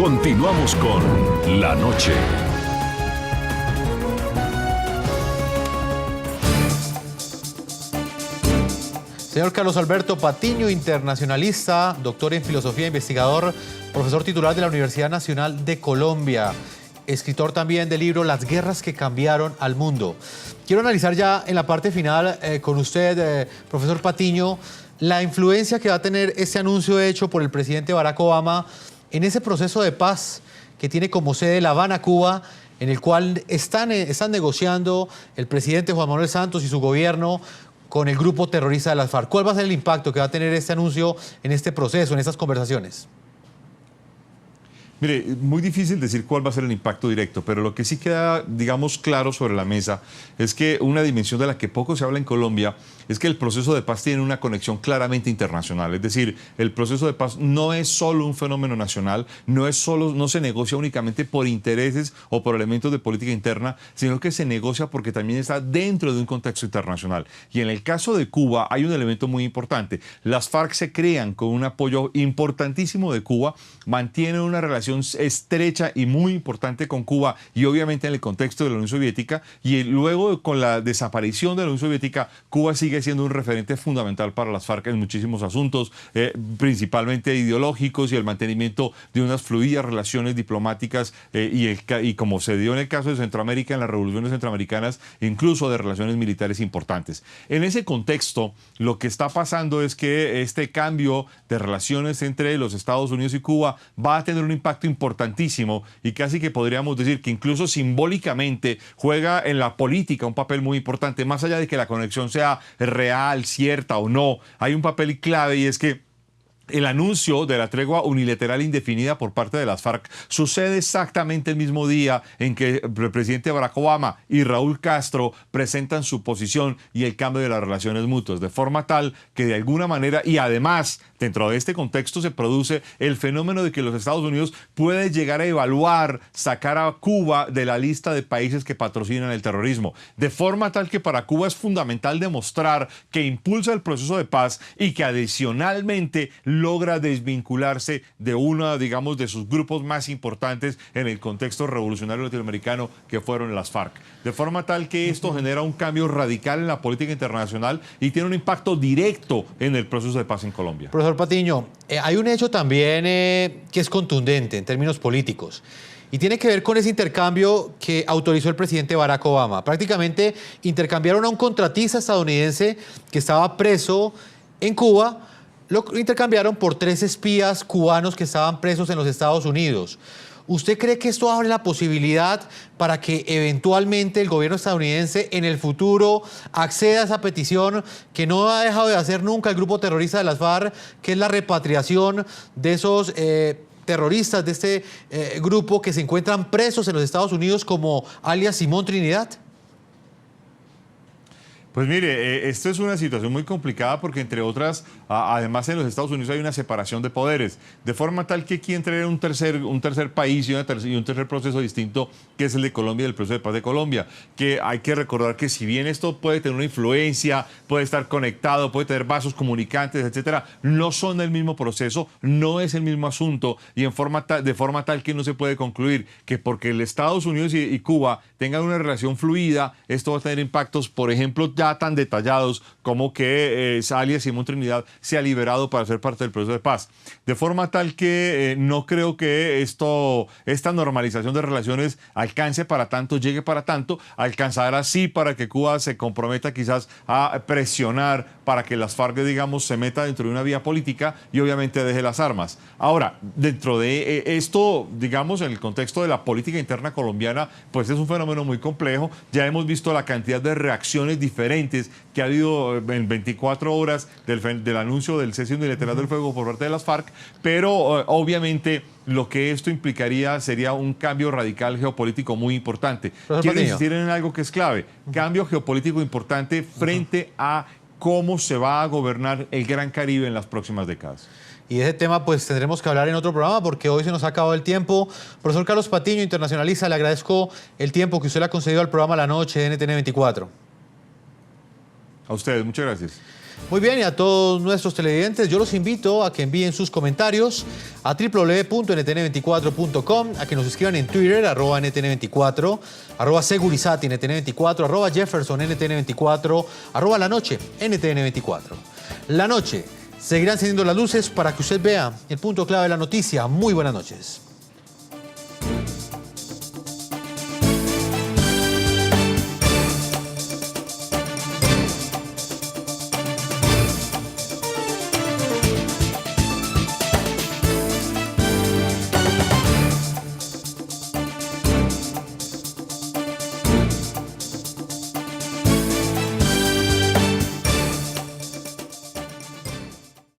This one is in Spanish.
Continuamos con La Noche. Señor Carlos Alberto Patiño, internacionalista, doctor en filosofía, investigador, profesor titular de la Universidad Nacional de Colombia, escritor también del libro Las guerras que cambiaron al mundo. Quiero analizar ya en la parte final con usted, profesor Patiño, la influencia que va a tener este anuncio hecho por el presidente Barack Obama en ese proceso de paz que tiene como sede La Habana, Cuba, en el cual están negociando el presidente Juan Manuel Santos y su gobierno con el grupo terrorista de las FARC. ¿Cuál va a ser el impacto que va a tener este anuncio en este proceso, en estas conversaciones? Mire, muy difícil decir cuál va a ser el impacto directo, pero lo que sí queda, digamos, claro sobre la mesa es que una dimensión de la que poco se habla en Colombia es que el proceso de paz tiene una conexión claramente internacional. Es decir, el proceso de paz no es solo un fenómeno nacional, no se negocia únicamente por intereses o por elementos de política interna, sino que se negocia porque también está dentro de un contexto internacional. Y en el caso de Cuba hay un elemento muy importante. Las FARC se crean con un apoyo importantísimo de Cuba, mantienen una relación estrecha y muy importante con Cuba y obviamente en el contexto de la Unión Soviética, y luego con la desaparición de la Unión Soviética, Cuba sigue siendo un referente fundamental para las FARC en muchísimos asuntos, principalmente ideológicos, y el mantenimiento de unas fluidas relaciones diplomáticas y como se dio en el caso de Centroamérica, en las revoluciones centroamericanas, incluso de relaciones militares importantes. En ese contexto, lo que está pasando es que este cambio de relaciones entre los Estados Unidos y Cuba va a tener un impacto importantísimo, y casi que podríamos decir que incluso simbólicamente juega en la política un papel muy importante, más allá de que la conexión sea real, cierta o no. Hay un papel clave, y es que el anuncio de la tregua unilateral indefinida por parte de las FARC sucede exactamente el mismo día en que el presidente Barack Obama y Raúl Castro presentan su posición y el cambio de las relaciones mutuas, de forma tal que de alguna manera, y además dentro de este contexto, se produce el fenómeno de que los Estados Unidos puede llegar a evaluar, sacar a Cuba de la lista de países que patrocinan el terrorismo, de forma tal que para Cuba es fundamental demostrar que impulsa el proceso de paz y que adicionalmente logra desvincularse de uno, digamos, de sus grupos más importantes en el contexto revolucionario latinoamericano, que fueron las FARC. De forma tal que esto genera un cambio radical en la política internacional y tiene un impacto directo en el proceso de paz en Colombia. Profesor Patiño, hay un hecho también que es contundente en términos políticos, y tiene que ver con ese intercambio que autorizó el presidente Barack Obama. Prácticamente intercambiaron a un contratista estadounidense que estaba preso en Cuba, lo intercambiaron por 3 espías cubanos que estaban presos en los Estados Unidos. ¿Usted cree que esto abre la posibilidad para que eventualmente el gobierno estadounidense en el futuro acceda a esa petición que no ha dejado de hacer nunca el grupo terrorista de las FARC, que es la repatriación de esos terroristas de este grupo que se encuentran presos en los Estados Unidos, como alias Simón Trinidad? Pues mire, esto es una situación muy complicada porque, entre otras, además en los Estados Unidos hay una separación de poderes, de forma tal que aquí entra un tercer país y un tercer proceso distinto, que es el de Colombia, el proceso de paz de Colombia, que hay que recordar que si bien esto puede tener una influencia, puede estar conectado, puede tener vasos comunicantes, etcétera, no son el mismo proceso, no es el mismo asunto, y de forma tal que no se puede concluir que porque el Estados Unidos y Cuba tengan una relación fluida, esto va a tener impactos, por ejemplo, ya tan detallados como que alias Simón Trinidad sea liberado para ser parte del proceso de paz. De forma tal que no creo que esta normalización de relaciones alcance para tanto, llegue para tanto, alcanzará sí para que Cuba se comprometa quizás a presionar para que las FARC, digamos, se meta dentro de una vía política y obviamente deje las armas. Ahora, dentro de esto, digamos, en el contexto de la política interna colombiana, pues es un fenómeno muy complejo. Ya hemos visto la cantidad de reacciones diferentes que ha habido en 24 horas del anuncio del cese unilateral del fuego por parte de las FARC, pero obviamente lo que esto implicaría sería un cambio radical geopolítico muy importante. Quiero insistir en algo que es clave: cambio geopolítico importante frente a cómo se va a gobernar el Gran Caribe en las próximas décadas. Y de ese tema pues tendremos que hablar en otro programa, porque hoy se nos ha acabado el tiempo. Profesor Carlos Patiño, internacionalista, le agradezco el tiempo que usted le ha concedido al programa La Noche de NTN 24. A ustedes, muchas gracias. Muy bien, y a todos nuestros televidentes, yo los invito a que envíen sus comentarios a www.ntn24.com, a que nos escriban en Twitter, @ntn24, @segurizati ntn24, @jefferson ntn24, @la noche ntn24. La noche, seguirán encendiendo las luces para que usted vea el punto clave de la noticia. Muy buenas noches.